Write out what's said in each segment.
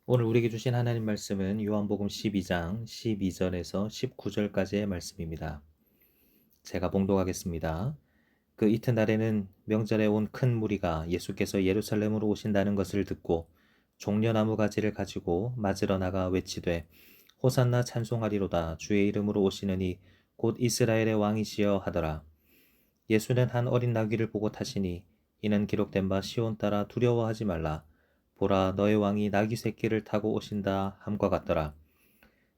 오늘 우리에게 주신 하나님 말씀은 요한복음 12장 12절에서 19절까지의 말씀입니다. 제가 봉독하겠습니다. 그 이튿날에는 명절에 온 큰 무리가 예수께서 예루살렘으로 오신다는 것을 듣고 종려나무 가지를 가지고 맞으러 나가 외치되 호산나 찬송하리로다 주의 이름으로 오시느니 곧 이스라엘의 왕이시여 하더라. 예수는 한 어린 나귀를 보고 타시니 이는 기록된 바 시온 따라 두려워하지 말라. 보라 너의 왕이 나귀 새끼를 타고 오신다 함과 같더라.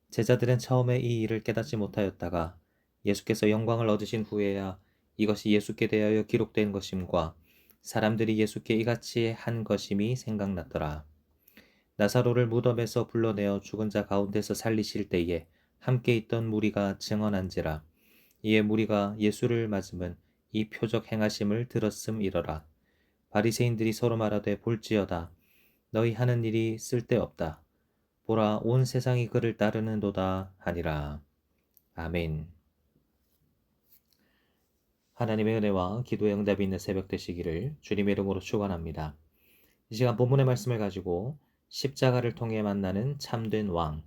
제자들은 처음에 이 일을 깨닫지 못하였다가 예수께서 영광을 얻으신 후에야 이것이 예수께 대하여 기록된 것임과 사람들이 예수께 이같이 한 것임이 생각났더라. 나사로를 무덤에서 불러내어 죽은 자 가운데서 살리실 때에 함께 있던 무리가 증언한지라. 이에 무리가 예수를 맞음은 이 표적 행하심을 들었음이러라. 바리새인들이 서로 말하되 볼지어다. 너희 하는 일이 쓸데없다. 보라 온 세상이 그를 따르는도다 하니라. 아멘. 하나님의 은혜와 기도의 응답이 있는 새벽 되시기를 주님의 이름으로 축원합니다. 이 시간 본문의 말씀을 가지고 십자가를 통해 만나는 참된 왕,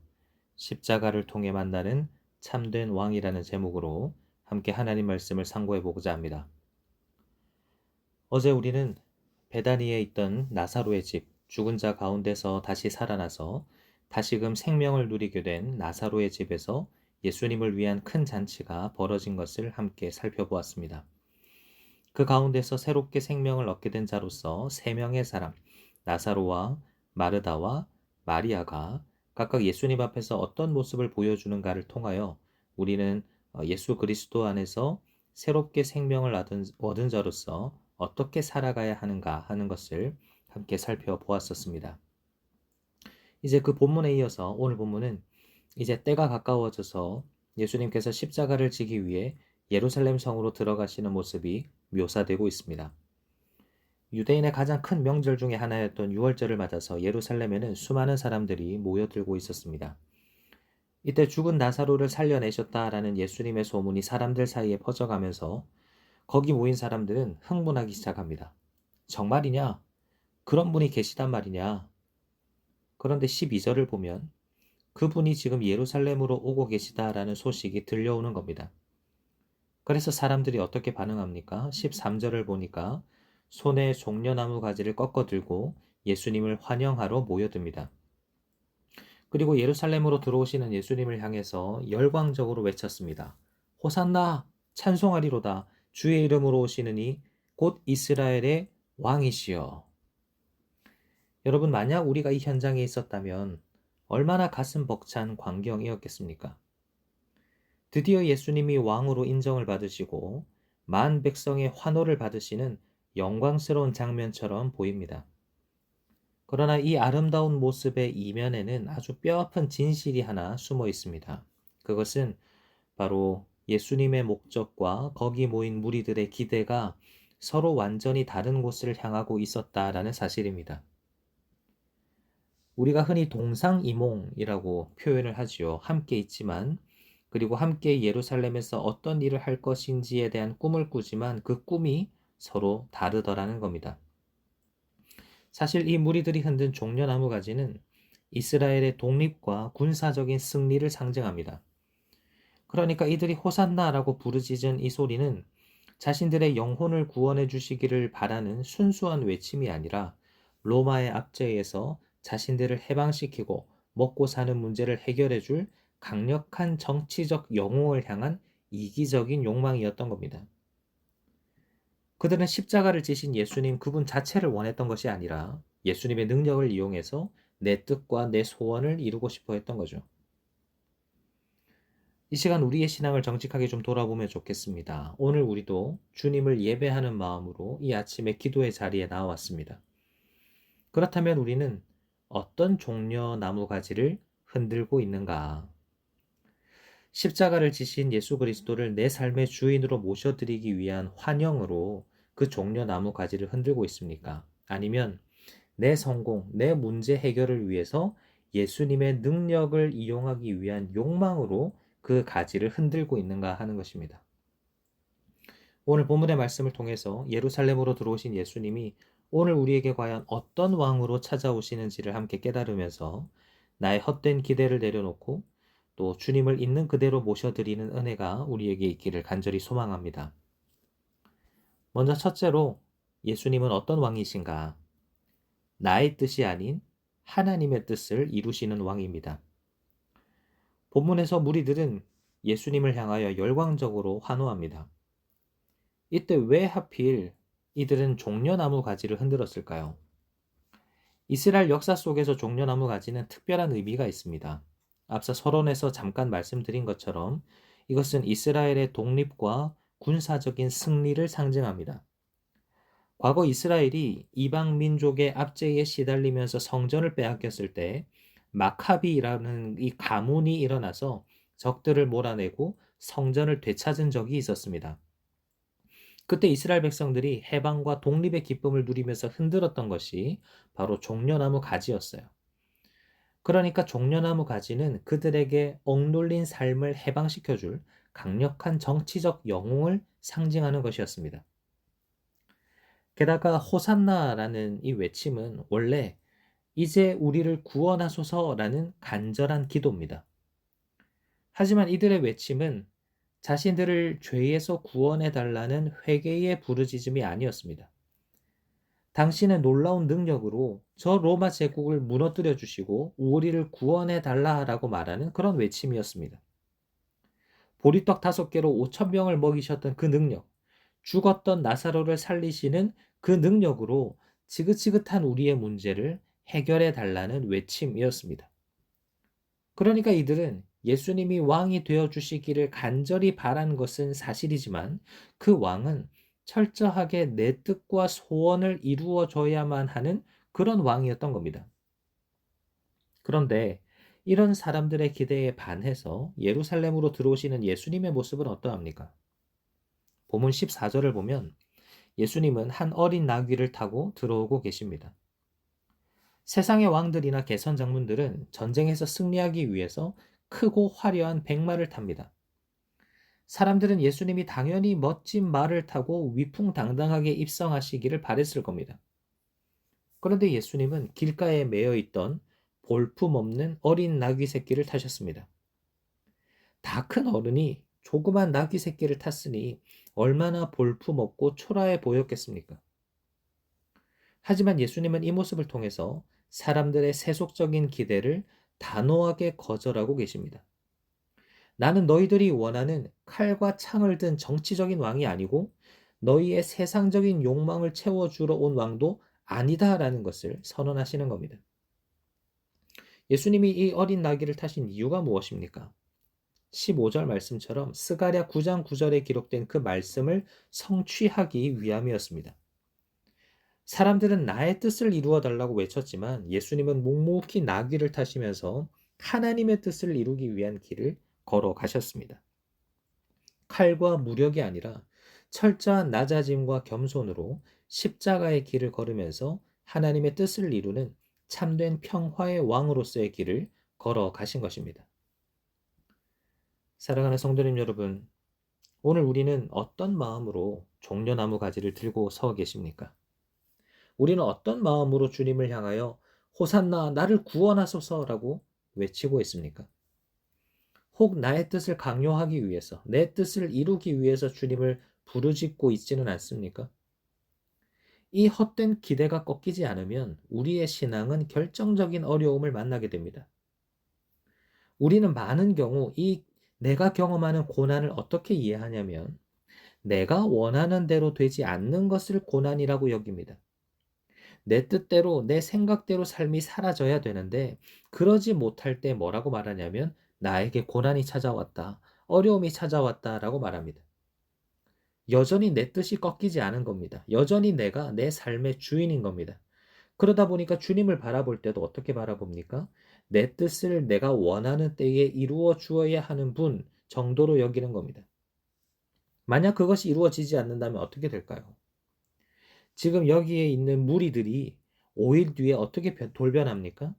십자가를 통해 만나는 참된 왕이라는 제목으로 함께 하나님 말씀을 상고해 보고자 합니다. 어제 우리는 베다니에 있던 나사로의 집, 죽은 자 가운데서 다시 살아나서 다시금 생명을 누리게 된 나사로의 집에서 예수님을 위한 큰 잔치가 벌어진 것을 함께 살펴보았습니다. 그 가운데서 새롭게 생명을 얻게 된 자로서 세 명의 사람, 나사로와 마르다와 마리아가 각각 예수님 앞에서 어떤 모습을 보여주는가를 통하여 우리는 예수 그리스도 안에서 새롭게 생명을 얻은 자로서 어떻게 살아가야 하는가 하는 것을 함께 살펴보았었습니다. 이제 그 본문에 이어서 오늘 본문은 이제 때가 가까워져서 예수님께서 십자가를 지기 위해 예루살렘 성으로 들어가시는 모습이 묘사되고 있습니다. 유대인의 가장 큰 명절 중에 하나였던 유월절을 맞아서 예루살렘에는 수많은 사람들이 모여들고 있었습니다. 이때 죽은 나사로를 살려내셨다라는 예수님의 소문이 사람들 사이에 퍼져가면서 거기 모인 사람들은 흥분하기 시작합니다. 정말이냐? 그런 분이 계시단 말이냐? 그런데 12절을 보면 그분이 지금 예루살렘으로 오고 계시다라는 소식이 들려오는 겁니다. 그래서 사람들이 어떻게 반응합니까? 13절을 보니까 손에 종려나무 가지를 꺾어 들고 예수님을 환영하러 모여듭니다. 그리고 예루살렘으로 들어오시는 예수님을 향해서 열광적으로 외쳤습니다. 호산나 찬송하리로다 주의 이름으로 오시느니 곧 이스라엘의 왕이시여. 여러분 만약 우리가 이 현장에 있었다면 얼마나 가슴 벅찬 광경이었겠습니까? 드디어 예수님이 왕으로 인정을 받으시고 만 백성의 환호를 받으시는 영광스러운 장면처럼 보입니다. 그러나 이 아름다운 모습의 이면에는 아주 뼈아픈 진실이 하나 숨어 있습니다. 그것은 바로 예수님의 목적과 거기 모인 무리들의 기대가 서로 완전히 다른 곳을 향하고 있었다라는 사실입니다. 우리가 흔히 동상이몽이라고 표현을 하지요. 함께 있지만 그리고 함께 예루살렘에서 어떤 일을 할 것인지에 대한 꿈을 꾸지만 그 꿈이 서로 다르더라는 겁니다. 사실 이 무리들이 흔든 종려나무 가지는 이스라엘의 독립과 군사적인 승리를 상징합니다. 그러니까 이들이 호산나라고 부르짖은 이 소리는 자신들의 영혼을 구원해 주시기를 바라는 순수한 외침이 아니라 로마의 압제에서 자신들을 해방시키고 먹고 사는 문제를 해결해 줄 강력한 정치적 영웅을 향한 이기적인 욕망이었던 겁니다. 그들은 십자가를 지신 예수님 그분 자체를 원했던 것이 아니라 예수님의 능력을 이용해서 내 뜻과 내 소원을 이루고 싶어 했던 거죠. 이 시간 우리의 신앙을 정직하게 좀 돌아보면 좋겠습니다. 오늘 우리도 주님을 예배하는 마음으로 이 아침에 기도의 자리에 나왔습니다. 그렇다면 우리는 어떤 종려 나무 가지를 흔들고 있는가? 십자가를 지신 예수 그리스도를 내 삶의 주인으로 모셔드리기 위한 환영으로 그 종려 나무 가지를 흔들고 있습니까? 아니면 내 성공, 내 문제 해결을 위해서 예수님의 능력을 이용하기 위한 욕망으로 그 가지를 흔들고 있는가 하는 것입니다. 오늘 본문의 말씀을 통해서 예루살렘으로 들어오신 예수님이 오늘 우리에게 과연 어떤 왕으로 찾아오시는지를 함께 깨달으면서 나의 헛된 기대를 내려놓고 또 주님을 있는 그대로 모셔드리는 은혜가 우리에게 있기를 간절히 소망합니다. 먼저 첫째로 예수님은 어떤 왕이신가? 나의 뜻이 아닌 하나님의 뜻을 이루시는 왕입니다. 본문에서 무리들은 예수님을 향하여 열광적으로 환호합니다. 이때 왜 하필 이들은 종려나무 가지를 흔들었을까요? 이스라엘 역사 속에서 종려나무 가지는 특별한 의미가 있습니다. 앞서 서론에서 잠깐 말씀드린 것처럼 이것은 이스라엘의 독립과 군사적인 승리를 상징합니다. 과거 이스라엘이 이방 민족의 압제에 시달리면서 성전을 빼앗겼을 때 마카비라는 이 가문이 일어나서 적들을 몰아내고 성전을 되찾은 적이 있었습니다. 그때 이스라엘 백성들이 해방과 독립의 기쁨을 누리면서 흔들었던 것이 바로 종려나무 가지였어요. 그러니까 종려나무 가지는 그들에게 억눌린 삶을 해방시켜줄 강력한 정치적 영웅을 상징하는 것이었습니다. 게다가 호산나라는 이 외침은 원래 이제 우리를 구원하소서라는 간절한 기도입니다. 하지만 이들의 외침은 자신들을 죄에서 구원해 달라는 회개의 부르짖음이 아니었습니다. 당신의 놀라운 능력으로 저 로마 제국을 무너뜨려 주시고 우리를 구원해 달라라고 말하는 그런 외침이었습니다. 보리떡 5개로 5천 명을 먹이셨던 그 능력, 죽었던 나사로를 살리시는 그 능력으로 지긋지긋한 우리의 문제를 해결해 달라는 외침이었습니다. 그러니까 이들은 예수님이 왕이 되어 주시기를 간절히 바란 것은 사실이지만 그 왕은 철저하게 내 뜻과 소원을 이루어 줘야만 하는 그런 왕이었던 겁니다. 그런데 이런 사람들의 기대에 반해서 예루살렘으로 들어오시는 예수님의 모습은 어떠합니까? 본문 14절을 보면 예수님은 한 어린 나귀를 타고 들어오고 계십니다. 세상의 왕들이나 개선 장군들은 전쟁에서 승리하기 위해서 크고 화려한 백마를 탑니다. 사람들은 예수님이 당연히 멋진 말을 타고 위풍당당하게 입성하시기를 바랬을 겁니다. 그런데 예수님은 길가에 매여 있던 볼품없는 어린 나귀 새끼를 타셨습니다. 다 큰 어른이 조그만 나귀 새끼를 탔으니 얼마나 볼품없고 초라해 보였겠습니까? 하지만 예수님은 이 모습을 통해서 사람들의 세속적인 기대를 단호하게 거절하고 계십니다. 나는 너희들이 원하는 칼과 창을 든 정치적인 왕이 아니고 너희의 세상적인 욕망을 채워주러 온 왕도 아니다라는 것을 선언하시는 겁니다. 예수님이 이 어린 나귀를 타신 이유가 무엇입니까? 15절 말씀처럼 스가랴 9장 9절에 기록된 그 말씀을 성취하기 위함이었습니다. 사람들은 나의 뜻을 이루어 달라고 외쳤지만 예수님은 묵묵히 나귀를 타시면서 하나님의 뜻을 이루기 위한 길을 걸어가셨습니다. 칼과 무력이 아니라 철저한 낮아짐과 겸손으로 십자가의 길을 걸으면서 하나님의 뜻을 이루는 참된 평화의 왕으로서의 길을 걸어가신 것입니다. 사랑하는 성도님 여러분, 오늘 우리는 어떤 마음으로 종려나무 가지를 들고 서 계십니까? 우리는 어떤 마음으로 주님을 향하여 호산나 나를 구원하소서라고 외치고 있습니까? 혹 나의 뜻을 강요하기 위해서, 내 뜻을 이루기 위해서 주님을 부르짖고 있지는 않습니까? 이 헛된 기대가 꺾이지 않으면 우리의 신앙은 결정적인 어려움을 만나게 됩니다. 우리는 많은 경우 이 내가 경험하는 고난을 어떻게 이해하냐면 내가 원하는 대로 되지 않는 것을 고난이라고 여깁니다. 내 뜻대로 내 생각대로 삶이 사라져야 되는데 그러지 못할 때 뭐라고 말하냐면 나에게 고난이 찾아왔다, 어려움이 찾아왔다라고 말합니다. 여전히 내 뜻이 꺾이지 않은 겁니다. 여전히 내가 내 삶의 주인인 겁니다. 그러다 보니까 주님을 바라볼 때도 어떻게 바라봅니까? 내 뜻을 내가 원하는 때에 이루어 주어야 하는 분 정도로 여기는 겁니다. 만약 그것이 이루어지지 않는다면 어떻게 될까요? 지금 여기에 있는 무리들이 5일 뒤에 어떻게 돌변합니까?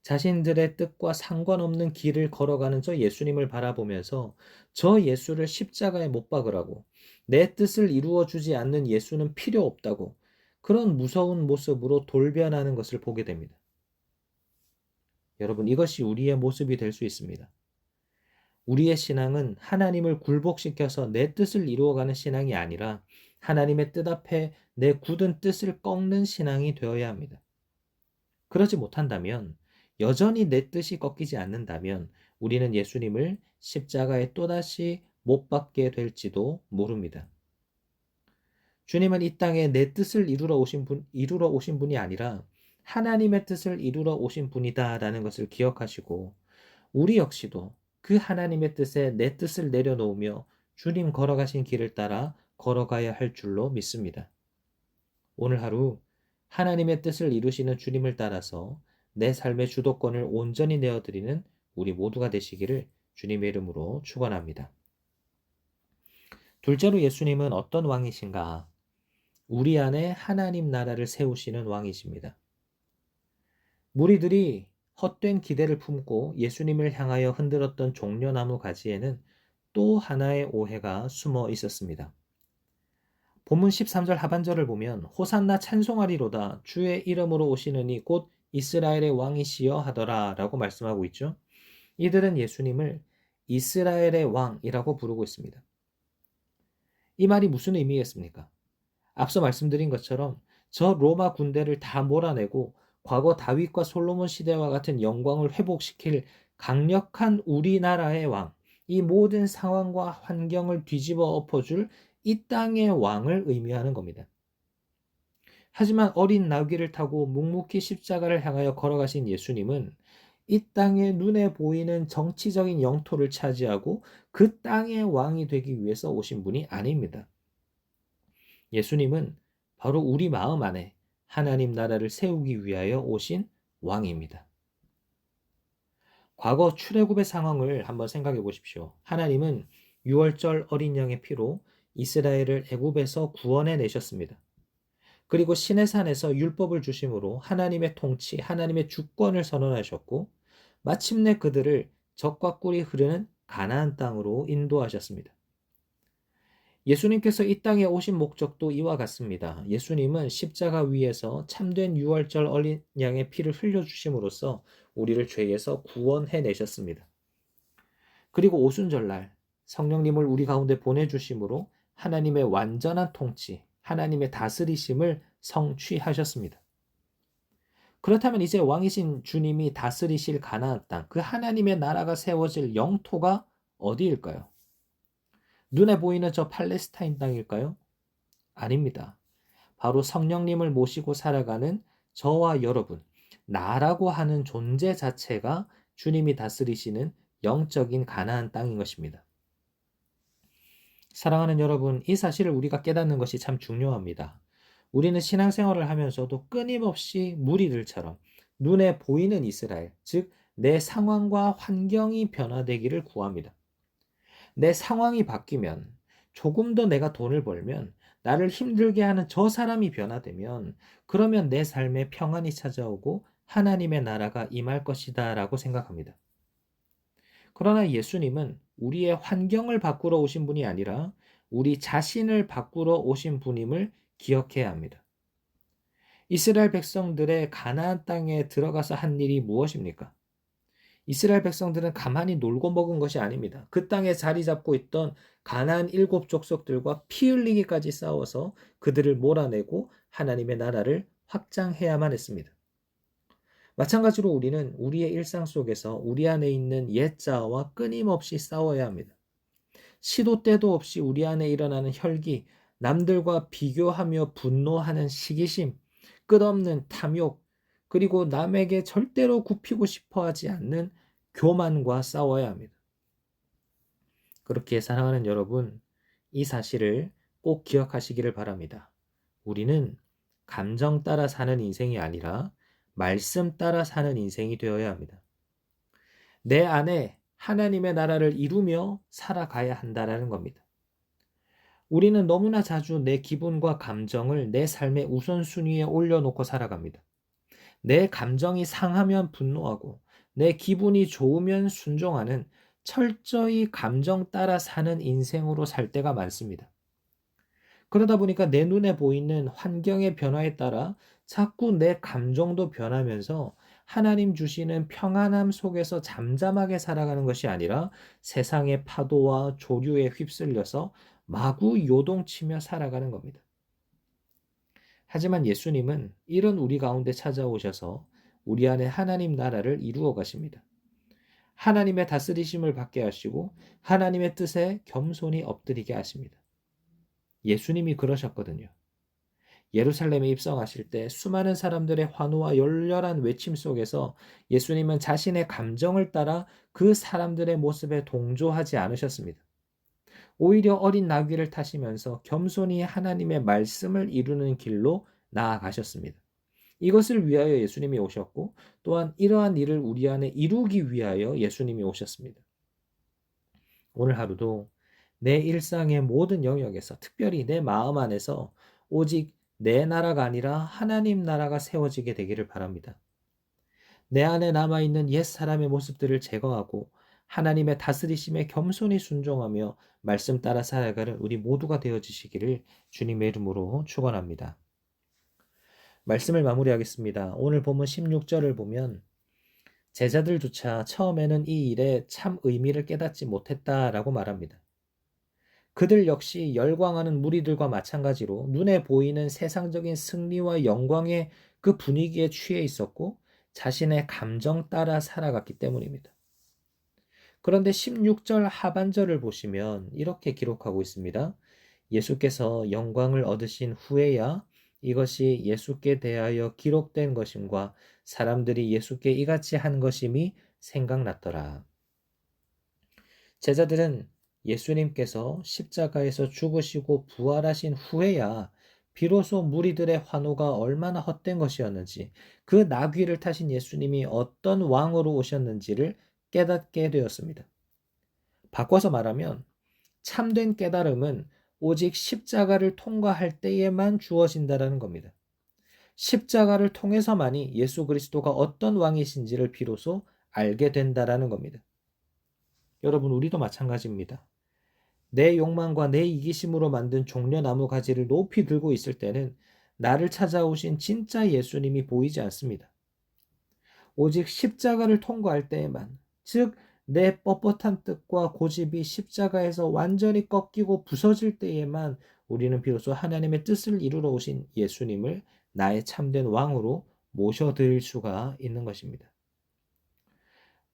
자신들의 뜻과 상관없는 길을 걸어가는 저 예수님을 바라보면서 저 예수를 십자가에 못 박으라고, 내 뜻을 이루어 주지 않는 예수는 필요 없다고, 그런 무서운 모습으로 돌변하는 것을 보게 됩니다. 여러분, 이것이 우리의 모습이 될 수 있습니다. 우리의 신앙은 하나님을 굴복시켜서 내 뜻을 이루어가는 신앙이 아니라 하나님의 뜻 앞에 내 굳은 뜻을 꺾는 신앙이 되어야 합니다. 그러지 못한다면, 여전히 내 뜻이 꺾이지 않는다면 우리는 예수님을 십자가에 또다시 못 박게 될지도 모릅니다. 주님은 이 땅에 내 뜻을 이루러 오신 분이 아니라 하나님의 뜻을 이루러 오신 분이다라는 것을 기억하시고, 우리 역시도 그 하나님의 뜻에 내 뜻을 내려놓으며 주님 걸어가신 길을 따라 걸어가야 할 줄로 믿습니다. 오늘 하루 하나님의 뜻을 이루시는 주님을 따라서 내 삶의 주도권을 온전히 내어드리는 우리 모두가 되시기를 주님의 이름으로 축원합니다. 둘째로, 예수님은 어떤 왕이신가? 우리 안에 하나님 나라를 세우시는 왕이십니다. 무리들이 헛된 기대를 품고 예수님을 향하여 흔들었던 종려나무 가지에는 또 하나의 오해가 숨어 있었습니다. 본문 13절 하반절을 보면 호산나 찬송하리로다 주의 이름으로 오시는 이 곧 이스라엘의 왕이시여 하더라 라고 말씀하고 있죠. 이들은 예수님을 이스라엘의 왕이라고 부르고 있습니다. 이 말이 무슨 의미겠습니까? 앞서 말씀드린 것처럼 저 로마 군대를 다 몰아내고 과거 다윗과 솔로몬 시대와 같은 영광을 회복시킬 강력한 우리나라의 왕, 이 모든 상황과 환경을 뒤집어 엎어줄 이 땅의 왕을 의미하는 겁니다. 하지만 어린 나귀를 타고 묵묵히 십자가를 향하여 걸어가신 예수님은 이 땅에 눈에 보이는 정치적인 영토를 차지하고 그 땅의 왕이 되기 위해서 오신 분이 아닙니다. 예수님은 바로 우리 마음 안에 하나님 나라를 세우기 위하여 오신 왕입니다. 과거 출애굽의 상황을 한번 생각해 보십시오. 하나님은 6월절 어린 양의 피로 이스라엘을 애굽에서 구원해 내셨습니다. 그리고 시내산에서 율법을 주심으로 하나님의 통치, 하나님의 주권을 선언하셨고, 마침내 그들을 젖과 꿀이 흐르는 가나안 땅으로 인도하셨습니다. 예수님께서 이 땅에 오신 목적도 이와 같습니다. 예수님은 십자가 위에서 참된 유월절 어린 양의 피를 흘려주심으로써 우리를 죄에서 구원해 내셨습니다. 그리고 오순절날 성령님을 우리 가운데 보내주심으로 하나님의 완전한 통치, 하나님의 다스리심을 성취하셨습니다. 그렇다면 이제 왕이신 주님이 다스리실 가나안 땅, 그 하나님의 나라가 세워질 영토가 어디일까요? 눈에 보이는 저 팔레스타인 땅일까요? 아닙니다. 바로 성령님을 모시고 살아가는 저와 여러분, 나라고 하는 존재 자체가 주님이 다스리시는 영적인 가나안 땅인 것입니다. 사랑하는 여러분, 이 사실을 우리가 깨닫는 것이 참 중요합니다. 우리는 신앙생활을 하면서도 끊임없이 무리들처럼 눈에 보이는 이스라엘, 즉 내 상황과 환경이 변화되기를 구합니다. 내 상황이 바뀌면, 조금 더 내가 돈을 벌면, 나를 힘들게 하는 저 사람이 변화되면, 그러면 내 삶에 평안이 찾아오고 하나님의 나라가 임할 것이다 라고 생각합니다. 그러나 예수님은 우리의 환경을 바꾸러 오신 분이 아니라 우리 자신을 바꾸러 오신 분임을 기억해야 합니다. 이스라엘 백성들의 가나안 땅에 들어가서 한 일이 무엇입니까? 이스라엘 백성들은 가만히 놀고 먹은 것이 아닙니다. 그 땅에 자리 잡고 있던 가나안 7 족속들과 피 흘리기까지 싸워서 그들을 몰아내고 하나님의 나라를 확장해야만 했습니다. 마찬가지로 우리는 우리의 일상 속에서 우리 안에 있는 옛자아와 끊임없이 싸워야 합니다. 시도 때도 없이 우리 안에 일어나는 혈기, 남들과 비교하며 분노하는 시기심, 끝없는 탐욕, 그리고 남에게 절대로 굽히고 싶어 하지 않는 교만과 싸워야 합니다. 그렇게 사랑하는 여러분, 이 사실을 꼭 기억하시기를 바랍니다. 우리는 감정 따라 사는 인생이 아니라 말씀 따라 사는 인생이 되어야 합니다. 내 안에 하나님의 나라를 이루며 살아가야 한다는 겁니다. 우리는 너무나 자주 내 기분과 감정을 내 삶의 우선순위에 올려놓고 살아갑니다. 내 감정이 상하면 분노하고 내 기분이 좋으면 순종하는 철저히 감정 따라 사는 인생으로 살 때가 많습니다. 그러다 보니까 내 눈에 보이는 환경의 변화에 따라 자꾸 내 감정도 변하면서 하나님 주시는 평안함 속에서 잠잠하게 살아가는 것이 아니라 세상의 파도와 조류에 휩쓸려서 마구 요동치며 살아가는 겁니다. 하지만 예수님은 이런 우리 가운데 찾아오셔서 우리 안에 하나님 나라를 이루어 가십니다. 하나님의 다스리심을 받게 하시고 하나님의 뜻에 겸손히 엎드리게 하십니다. 예수님이 그러셨거든요. 예루살렘에 입성하실 때 수많은 사람들의 환호와 열렬한 외침 속에서 예수님은 자신의 감정을 따라 그 사람들의 모습에 동조하지 않으셨습니다. 오히려 어린 나귀를 타시면서 겸손히 하나님의 말씀을 이루는 길로 나아가셨습니다. 이것을 위하여 예수님이 오셨고 또한 이러한 일을 우리 안에 이루기 위하여 예수님이 오셨습니다. 오늘 하루도 내 일상의 모든 영역에서 특별히 내 마음 안에서 오직 내 나라가 아니라 하나님 나라가 세워지게 되기를 바랍니다. 내 안에 남아있는 옛 사람의 모습들을 제거하고 하나님의 다스리심에 겸손히 순종하며 말씀 따라 살아가는 우리 모두가 되어지시기를 주님의 이름으로 축원합니다. 말씀을 마무리하겠습니다. 오늘 본문 16절을 보면 제자들조차 처음에는 이 일에 참 의미를 깨닫지 못했다라고 말합니다. 그들 역시 열광하는 무리들과 마찬가지로 눈에 보이는 세상적인 승리와 영광의 그 분위기에 취해 있었고 자신의 감정 따라 살아갔기 때문입니다. 그런데 16절 하반절을 보시면 이렇게 기록하고 있습니다. 예수께서 영광을 얻으신 후에야 이것이 예수께 대하여 기록된 것임과 사람들이 예수께 이같이 한 것임이 생각났더라. 제자들은 예수님께서 십자가에서 죽으시고 부활하신 후에야 비로소 무리들의 환호가 얼마나 헛된 것이었는지, 그 나귀를 타신 예수님이 어떤 왕으로 오셨는지를 깨닫게 되었습니다. 바꿔서 말하면 참된 깨달음은 오직 십자가를 통과할 때에만 주어진다라는 겁니다. 십자가를 통해서만이 예수 그리스도가 어떤 왕이신지를 비로소 알게 된다라는 겁니다. 여러분, 우리도 마찬가지입니다. 내 욕망과 내 이기심으로 만든 종려나무 가지를 높이 들고 있을 때는 나를 찾아오신 진짜 예수님이 보이지 않습니다. 오직 십자가를 통과할 때에만, 즉 내 뻣뻣한 뜻과 고집이 십자가에서 완전히 꺾이고 부서질 때에만 우리는 비로소 하나님의 뜻을 이루러 오신 예수님을 나의 참된 왕으로 모셔드릴 수가 있는 것입니다.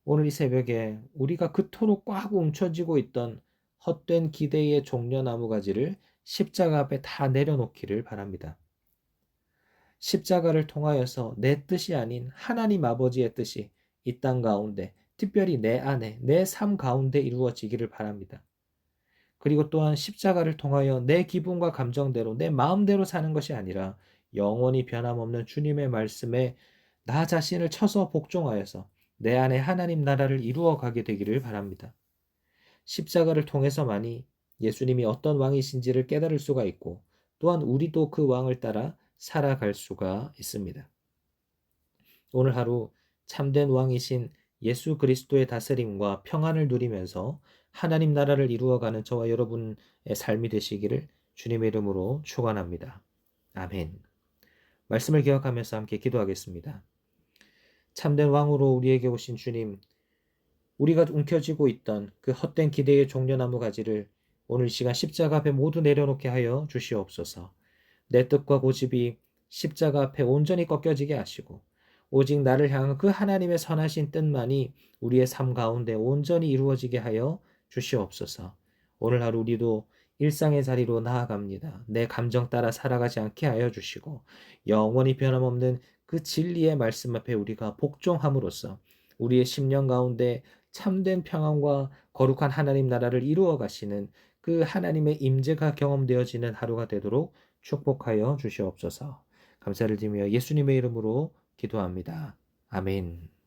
오늘 이 새벽에 우리가 그토록 꽉 움켜쥐고 있던 헛된 기대의 종려나무 가지를 십자가 앞에 다 내려놓기를 바랍니다. 십자가를 통하여서 내 뜻이 아닌 하나님 아버지의 뜻이 이 땅 가운데, 특별히 내 안에, 내 삶 가운데 이루어지기를 바랍니다. 그리고 또한 십자가를 통하여 내 기분과 감정대로, 내 마음대로 사는 것이 아니라 영원히 변함없는 주님의 말씀에 나 자신을 쳐서 복종하여서 내 안에 하나님 나라를 이루어 가게 되기를 바랍니다. 십자가를 통해서만이 예수님이 어떤 왕이신지를 깨달을 수가 있고 또한 우리도 그 왕을 따라 살아갈 수가 있습니다. 오늘 하루 참된 왕이신 예수 그리스도의 다스림과 평안을 누리면서 하나님 나라를 이루어가는 저와 여러분의 삶이 되시기를 주님의 이름으로 축원합니다. 아멘. 말씀을 기억하면서 함께 기도하겠습니다. 참된 왕으로 우리에게 오신 주님, 우리가 움켜쥐고 있던 그 헛된 기대의 종려나무 가지를 오늘 이 시간 십자가 앞에 모두 내려놓게 하여 주시옵소서. 내 뜻과 고집이 십자가 앞에 온전히 꺾여지게 하시고 오직 나를 향한 그 하나님의 선하신 뜻만이 우리의 삶 가운데 온전히 이루어지게 하여 주시옵소서. 오늘 하루 우리도 일상의 자리로 나아갑니다. 내 감정 따라 살아가지 않게 하여 주시고 영원히 변함없는 그 진리의 말씀 앞에 우리가 복종함으로써 우리의 심령 가운데 참된 평안과 거룩한 하나님 나라를 이루어 가시는 그 하나님의 임재가 경험되어지는 하루가 되도록 축복하여 주시옵소서. 감사를 드리며 예수님의 이름으로 기도합니다. 아멘.